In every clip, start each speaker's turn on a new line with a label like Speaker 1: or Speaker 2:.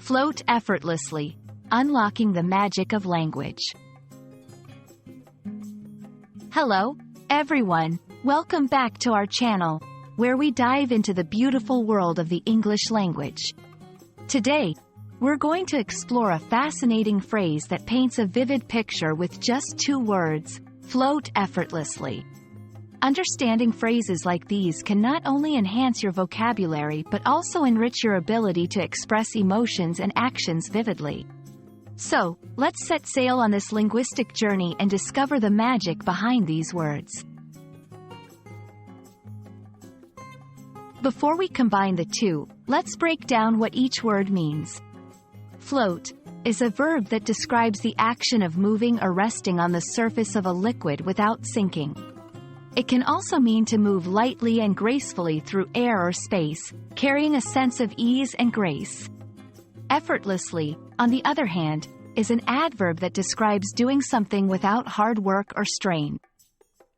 Speaker 1: Float effortlessly, unlocking the magic of language. Hello, everyone. Welcome back to our channel, where we dive into the beautiful world of the English language. Today, we're going to explore a fascinating phrase that paints a vivid picture with just 2 words: float effortlessly. Understanding phrases like these can not only enhance your vocabulary but also enrich your ability to express emotions and actions vividly. So, let's set sail on this linguistic journey and discover the magic behind these words. Before we combine the two, let's break down what each word means. Float is a verb that describes the action of moving or resting on the surface of a liquid without sinking. It can also mean to move lightly and gracefully through air or space, carrying a sense of ease and grace. Effortlessly, on the other hand, is an adverb that describes doing something without hard work or strain.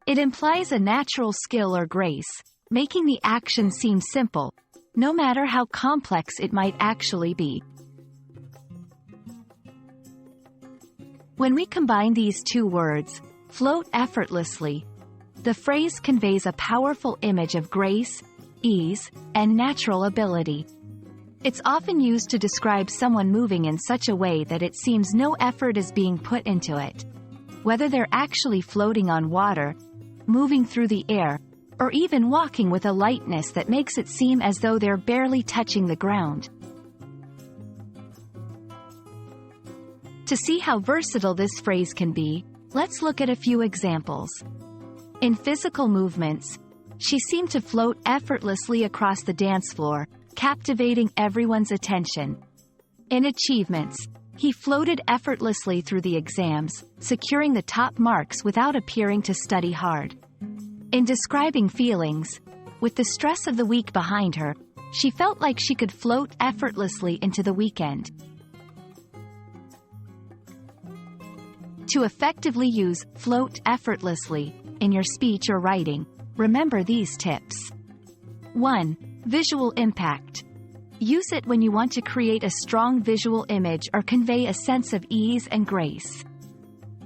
Speaker 1: It implies a natural skill or grace, making the action seem simple, no matter how complex it might actually be. When we combine these 2 words, float effortlessly, the phrase conveys a powerful image of grace, ease, and natural ability. It's often used to describe someone moving in such a way that it seems no effort is being put into it. Whether they're actually floating on water, moving through the air, or even walking with a lightness that makes it seem as though they're barely touching the ground. To see how versatile this phrase can be, let's look at a few examples. In physical movements, she seemed to float effortlessly across the dance floor, captivating everyone's attention. In achievements, he floated effortlessly through the exams, securing the top marks without appearing to study hard. In describing feelings, with the stress of the week behind her, she felt like she could float effortlessly into the weekend. To effectively use float effortlessly in your speech or writing, remember these tips. 1. Visual impact. Use it when you want to create a strong visual image or convey a sense of ease and grace.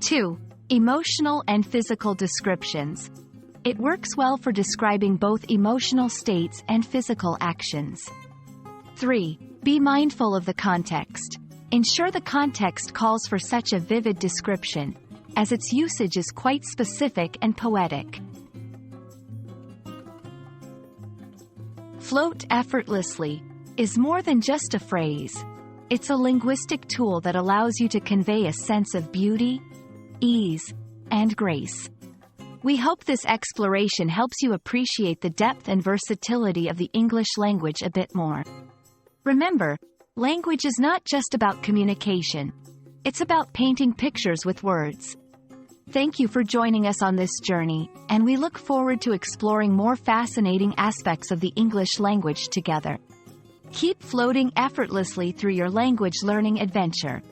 Speaker 1: 2. Emotional and physical descriptions. It works well for describing both emotional states and physical actions. 3. Be mindful of the context. Ensure the context calls for such a vivid description, as its usage is quite specific and poetic. Float effortlessly is more than just a phrase. It's a linguistic tool that allows you to convey a sense of beauty, ease, and grace. We hope this exploration helps you appreciate the depth and versatility of the English language a bit more. Remember, language is not just about communication. It's about painting pictures with words. Thank you for joining us on this journey, and we look forward to exploring more fascinating aspects of the English language together. Keep floating effortlessly through your language learning adventure.